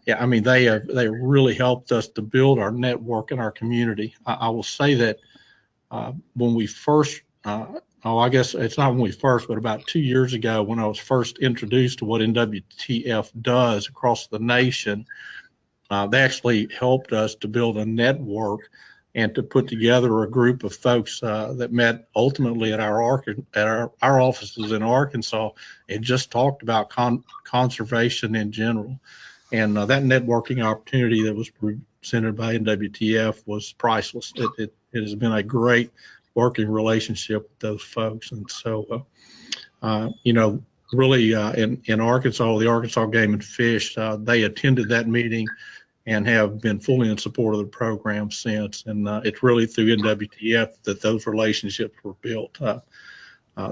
yeah, I mean, they really helped us to build our network in our community. I will say that when we first, I guess it's not when we first, but about 2 years ago, when I was first introduced to what NWTF does across the nation, they actually helped us to build a network and to put together a group of folks that met ultimately at our offices in Arkansas and just talked about conservation in general. And that networking opportunity that was presented by NWTF was priceless. It has been a great working relationship with those folks. And so, you know, really in Arkansas, the Arkansas Game and Fish, they attended that meeting and have been fully in support of the program since. And it's really through NWTF that those relationships were built.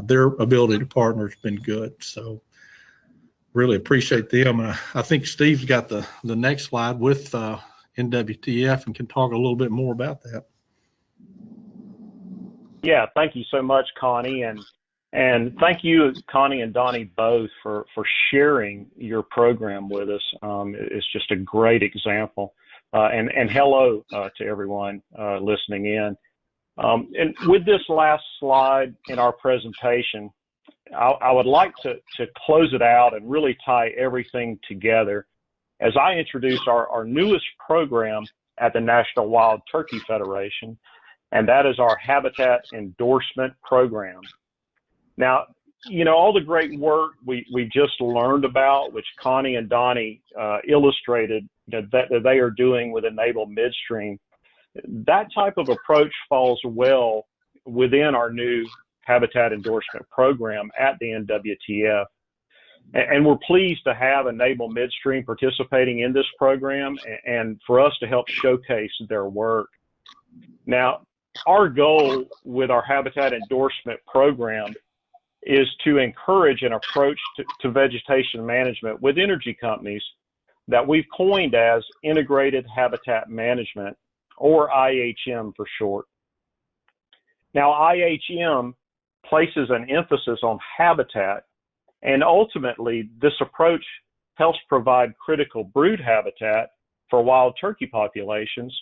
Their ability to partner has been good. So really appreciate them. I think Steve's got the next slide with NWTF and can talk a little bit more about that. Yeah, thank you so much, Connie. And thank you, Connie and Donnie, both for sharing your program with us. It's just a great example. And hello to everyone listening in. And with this last slide in our presentation, I would like to close it out and really tie everything together as I introduce our newest program at the National Wild Turkey Federation, and that is our Habitat Endorsement Program. Now, you know, all the great work we just learned about, which Connie and Donnie illustrated that they are doing with Enable Midstream, that type of approach falls well within our new Habitat Endorsement Program at the NWTF. And we're pleased to have Enable Midstream participating in this program and for us to help showcase their work. Now, our goal with our Habitat Endorsement Program is to encourage an approach to vegetation management with energy companies that we've coined as Integrated Habitat Management, or IHM for short. Now, IHM places an emphasis on habitat, and ultimately this approach helps provide critical brood habitat for wild turkey populations,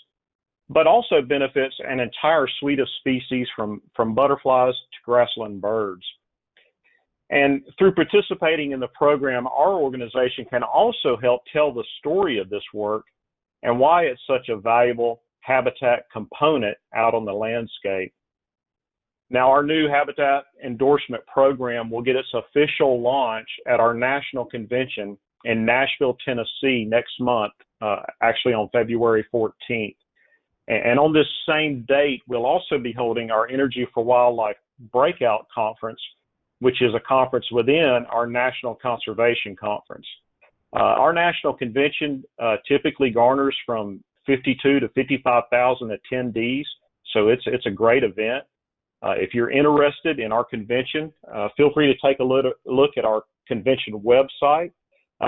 but also benefits an entire suite of species from butterflies to grassland birds. And through participating in the program, our organization can also help tell the story of this work and why it's such a valuable habitat component out on the landscape. Now, our new Habitat Endorsement Program will get its official launch at our national convention in Nashville, Tennessee next month, actually on February 14th. And on this same date, we'll also be holding our Energy for Wildlife Breakout Conference, which is a conference within our National Conservation Conference. Our national convention typically garners from 52 to 55,000 attendees, so it's a great event. If you're interested in our convention, feel free to take a look at our convention website.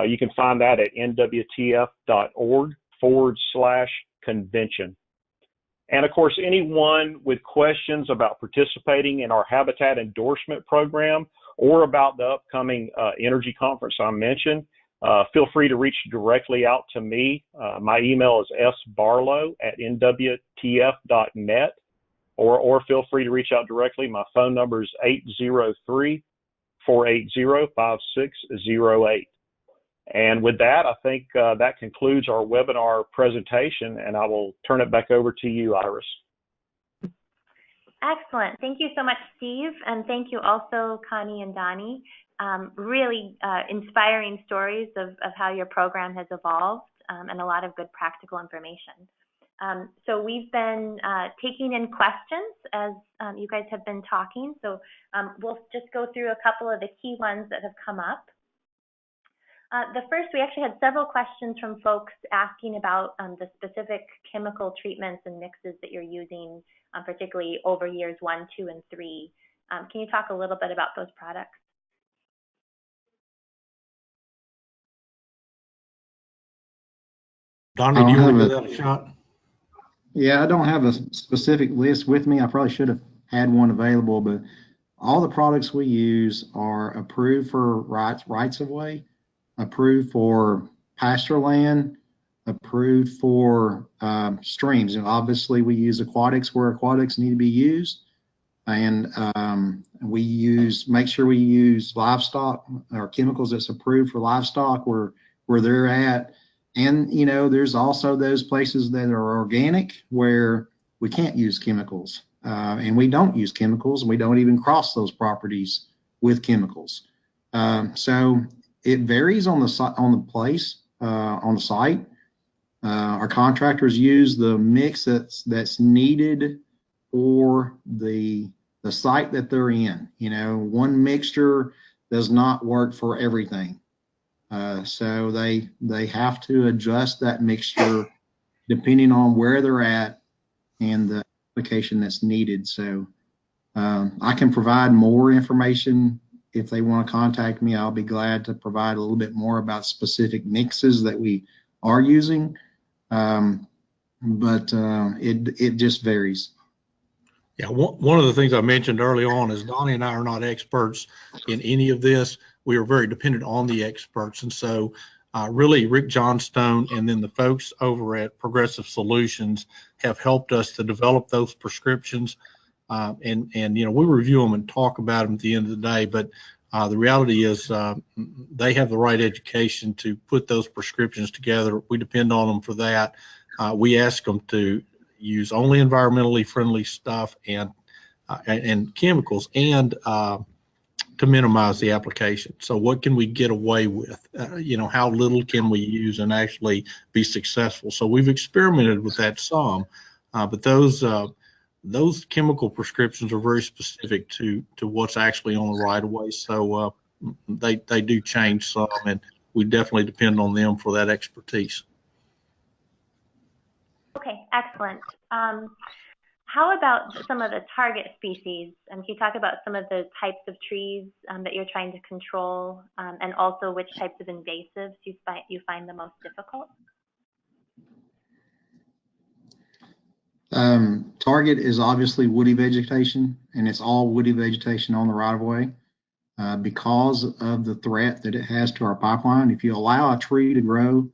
You can find that at nwtf.org/convention. And of course, anyone with questions about participating in our Habitat Endorsement Program or about the upcoming energy conference I mentioned, feel free to reach directly out to me. My email is sbarlow@nwtf.net, or feel free to reach out directly. My phone number is 803-480-5608. And with that, I think that concludes our webinar presentation, and I will turn it back over to you, Iris. Excellent. Thank you so much, Steve. And thank you also, Connie and Donnie. Really inspiring stories of how your program has evolved and a lot of good practical information. So we've been taking in questions as you guys have been talking. So we'll just go through a couple of the key ones that have come up. The first, we actually had several questions from folks asking about the specific chemical treatments and mixes that you're using, particularly over years 1, 2, and 3. Can you talk a little bit about those products? Donnie, do you want to give that a shot? Yeah, I don't have a specific list with me. I probably should have had one available, but all the products we use are approved for rights of way, approved for pasture land, approved for streams. And obviously, we use aquatics where aquatics need to be used, and make sure we use livestock or chemicals that's approved for livestock where they're at. And there's also those places that are organic where we can't use chemicals. And we don't use chemicals, and we don't even cross those properties with chemicals. So it varies on the place, on the site. Our contractors use the mix that's needed for the site that they're in. One mixture does not work for everything. So they have to adjust that mixture depending on where they're at and the application that's needed. So I can provide more information if they want to contact me. I'll be glad to provide a little bit more about specific mixes that we are using, but it just varies. Yeah, one of the things I mentioned early on is Donnie and I are not experts in any of this. We are very dependent on the experts. And so really Rick Johnstone and then the folks over at Progressive Solutions have helped us to develop those prescriptions. And we review them and talk about them at the end of the day. But the reality is they have the right education to put those prescriptions together. We depend on them for that. We ask them to use only environmentally friendly stuff and chemicals and to minimize the application. So what can we get away with? How little can we use and actually be successful? So we've experimented with that some, but those chemical prescriptions are very specific to what's actually on the right of way. So they do change some, and we definitely depend on them for that expertise. Okay, excellent. How about some of the target species? Can you talk about some of the types of trees that you're trying to control, and also which types of invasives you find the most difficult? Target is obviously woody vegetation, and it's all woody vegetation on the right of way because of the threat that it has to our pipeline. If you allow a tree to grow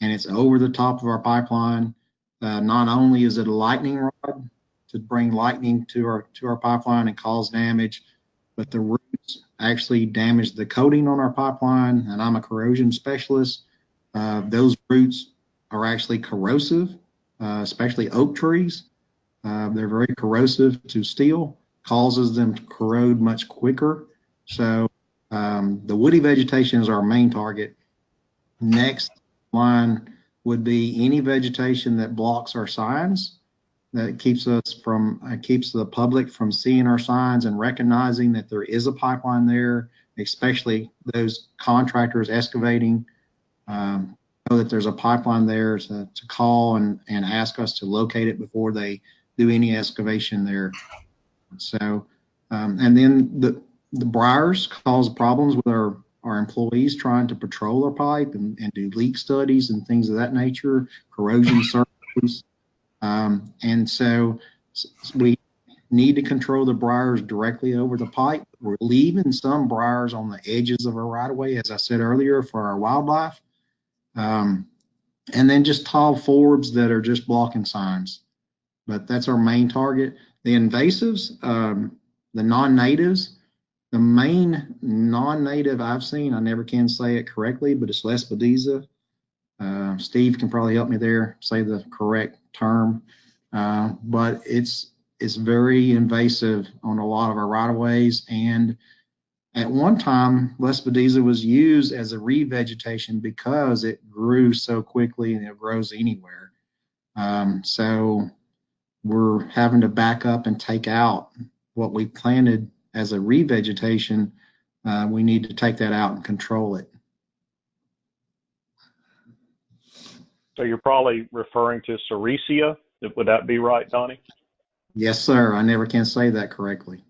and it's over the top of our pipeline, not only is it a lightning rod to bring lightning to our pipeline and cause damage, but the roots actually damage the coating on our pipeline. And I'm a corrosion specialist. Those roots are actually corrosive, especially oak trees. They're very corrosive to steel, causes them to corrode much quicker. So the woody vegetation is our main target. Next line would be any vegetation that blocks our signs, that keeps the public from seeing our signs and recognizing that there is a pipeline there, especially those contractors excavating, know that there's a pipeline there to call and ask us to locate it before they do any excavation there. So, and then the briars cause problems with our employees trying to patrol our pipe and do leak studies and things of that nature, corrosion surveys. And so we need to control the briars directly over the pipe. We're leaving some briars on the edges of our right of way, as I said earlier, for our wildlife. And then just tall forbs that are just blocking signs. But that's our main target. The invasives, the non-natives, the main non-native I've seen, I never can say it correctly, but it's Lespedeza. Steve can probably help me there, say the correct term. But it's very invasive on a lot of our right-of-ways. And at one time, Lespedeza was used as a revegetation because it grew so quickly and it grows anywhere. So we're having to back up and take out what we planted as a revegetation. We need to take that out and control it. So you're probably referring to Sericea. Would that be right, Donnie? Yes, sir. I never can say that correctly.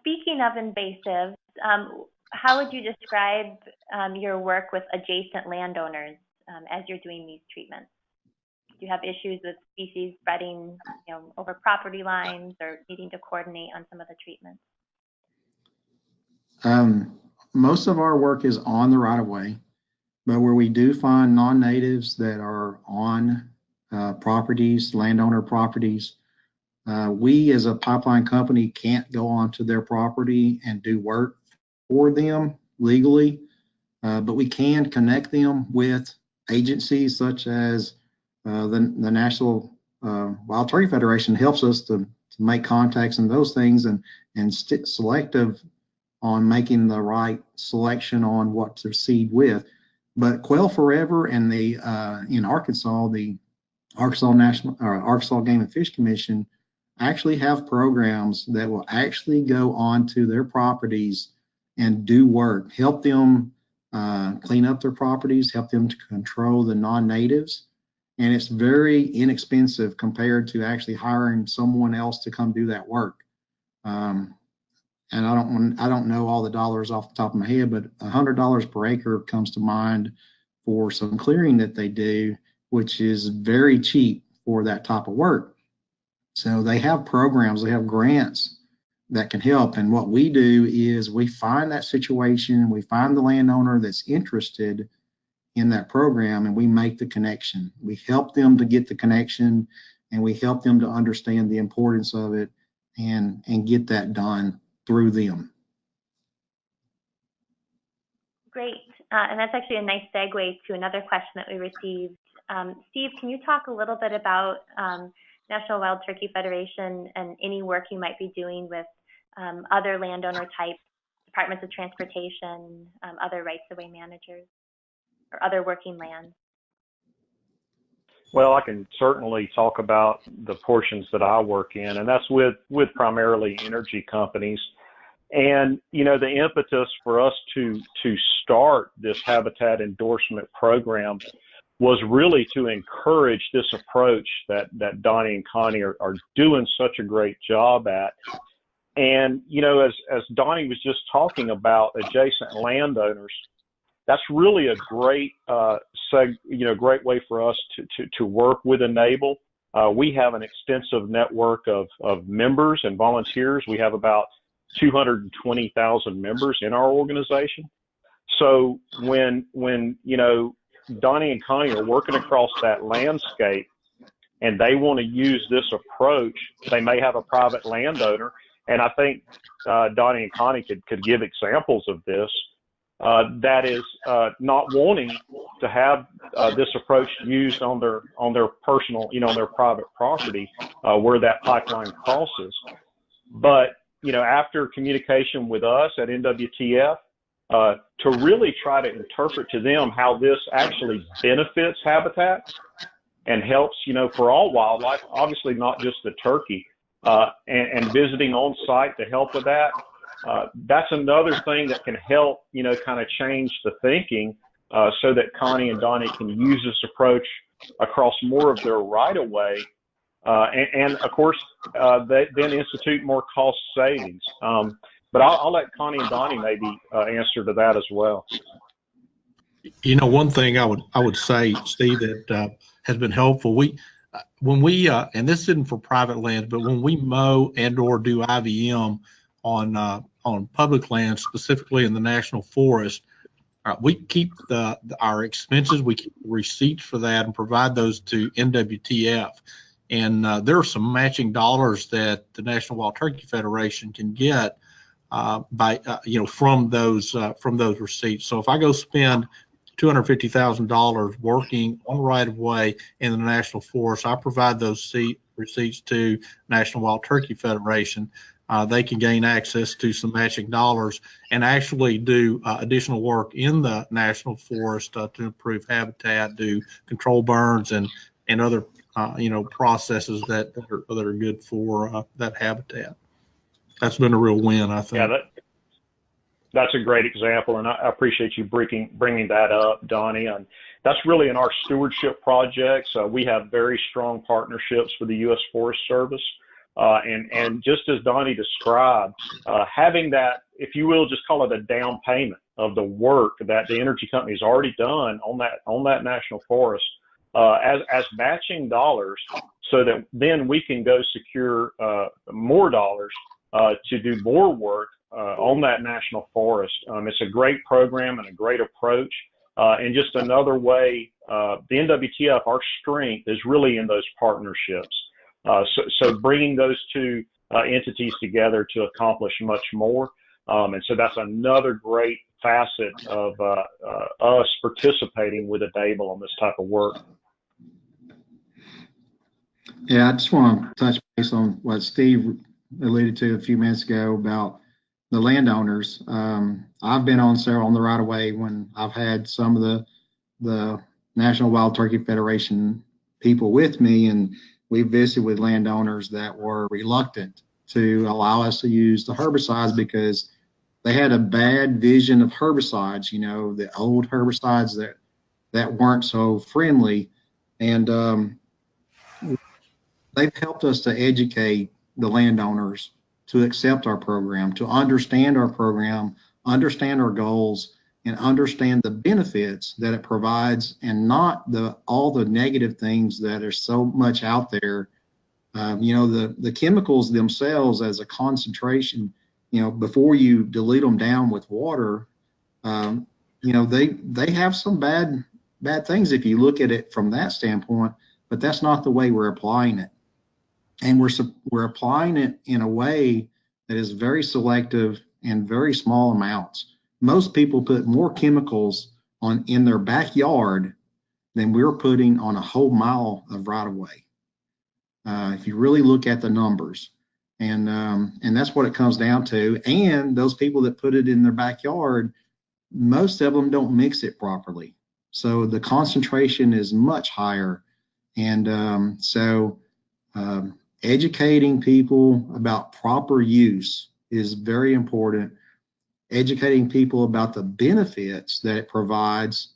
Speaking of invasives, how would you describe your work with adjacent landowners as you're doing these treatments? you have issues with species spreading, over property lines or needing to coordinate on some of the treatments? Most of our work is on the right of way, but where we do find non-natives that are on properties, landowner properties, we as a pipeline company can't go onto their property and do work for them legally, but we can connect them with agencies such as the National Wild Turkey Federation helps us to make contacts and those things, and selective on making the right selection on what to seed with. But Quail Forever and the in Arkansas, the Arkansas Game and Fish Commission actually have programs that will actually go onto their properties and do work, help them clean up their properties, help them to control the non-natives. And it's very inexpensive compared to actually hiring someone else to come do that work. And I don't know all the dollars off the top of my head, but $100 per acre comes to mind for some clearing that they do, which is very cheap for that type of work. So they have programs, they have grants that can help. And what we do is we find that situation, we find the landowner that's interested in that program, and we make the connection. We help them to get the connection, and we help them to understand the importance of it and get that done through them. Great. And that's actually a nice segue to another question that we received. Steve, can you talk a little bit about National Wild Turkey Federation and any work you might be doing with other landowner type departments of transportation, other rights-of-way managers, or other working lands? Well, I can certainly talk about the portions that I work in, and that's with primarily energy companies. And, the impetus for us to start this habitat endorsement program was really to encourage this approach that Donnie and Connie are doing such a great job at. And, as Donnie was just talking about adjacent landowners, that's really a great great way for us to work with Enable. We have an extensive network of members and volunteers. We have about 220,000 members in our organization. So when Donnie and Connie are working across that landscape and they want to use this approach, they may have a private landowner, and I think Donnie and Connie could give examples of this. That is not wanting to have this approach used on their personal, on their private property where that pipeline crosses. But, after communication with us at NWTF, to really try to interpret to them how this actually benefits habitat and helps, for all wildlife, obviously not just the turkey, and visiting on site to help with that. That's another thing that can help, kind of change the thinking so that Connie and Donnie can use this approach across more of their right-of-way. And of course, they then institute more cost savings. But I'll let Connie and Donnie maybe answer to that as well. One thing I would say, Steve, that has been helpful. When we and this isn't for private land, but when we mow and/or do IVM on public land, specifically in the national forest, we keep our expenses, we keep receipts for that, and provide those to NWTF. And there are some matching dollars that the National Wild Turkey Federation can get from those receipts. So if I go spend $250,000 working on the right of way in the national forest, I provide those receipts to National Wild Turkey Federation. They can gain access to some matching dollars and actually do additional work in the national forest to improve habitat, do control burns and other processes that are good for that habitat. That's been a real win, I think. Yeah, that's a great example, and I appreciate you bringing that up, Donnie. And that's really in our stewardship projects. We have very strong partnerships with the U.S. Forest Service. And just as Donnie described, having that, if you will, just call it a down payment of the work that the energy company has already done on that national forest, as matching dollars, so that then we can go secure more dollars to do more work on that national forest. It's a great program and a great approach, and just another way. The NWTF, our strength is really in those partnerships. So bringing those two entities together to accomplish much more. And so that's another great facet of us participating with Adable on this type of work. Yeah, I just want to touch base on what Steve alluded to a few minutes ago about the landowners. I've been on the right of way when I've had some of the National Wild Turkey Federation people with me, and we visited with landowners that were reluctant to allow us to use the herbicides because they had a bad vision of herbicides, the old herbicides that weren't so friendly. And they've helped us to educate the landowners to accept our program, to understand our program, understand our goals, and understand the benefits that it provides, and not all the negative things that are so much out there. The chemicals themselves as a concentration, before you dilute them down with water, they have some bad things if you look at it from that standpoint, but that's not the way we're applying it. And we're applying it in a way that is very selective and very small amounts. Most people put more chemicals in their backyard than we're putting on a whole mile of right of way. If you really look at the numbers, and that's what it comes down to. And those people that put it in their backyard, most of them don't mix it properly, so the concentration is much higher. And educating people about proper use is very important. Educating people about the benefits that it provides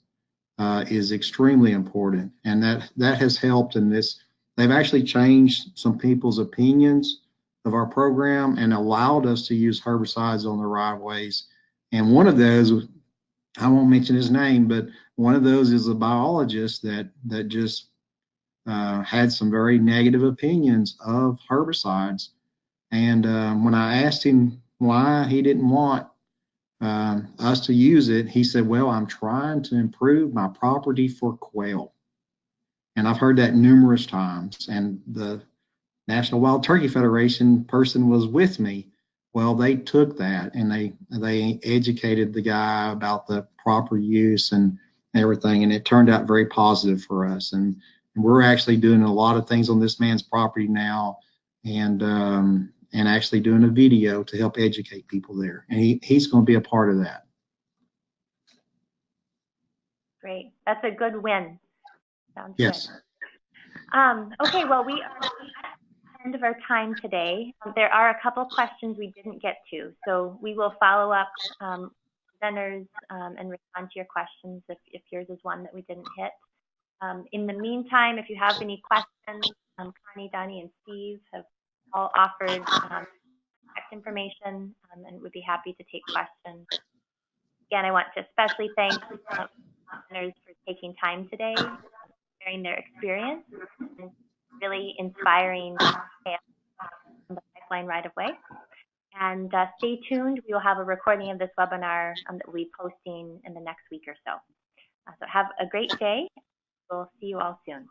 is extremely important, and that has helped in this. They've actually changed some people's opinions of our program and allowed us to use herbicides on the right of ways. And one of those, I won't mention his name, but one of those is a biologist that just had some very negative opinions of herbicides. And when I asked him why he didn't want us to use it, he said, well, I'm trying to improve my property for quail. And I've heard that numerous times. And the National Wild Turkey Federation person was with me. Well, they took that and they educated the guy about the proper use and everything. And it turned out very positive for us. And we're actually doing a lot of things on this man's property now, and actually doing a video to help educate people there. And he's going to be a part of that. Great. That's a good win. Sounds yes. Good. Okay, well, we are at the end of our time today. There are a couple questions we didn't get to, so we will follow up presenters and respond to your questions if yours is one that we didn't hit. In the meantime, if you have any questions, Connie, Donnie, and Steve have all offered contact information and would be happy to take questions. Again, I want to especially thank presenters for taking time today, sharing their experience, and really inspiring the pipeline right away. And stay tuned. We will have a recording of this webinar that we'll be posting in the next week or so. So have a great day. We'll see you all soon.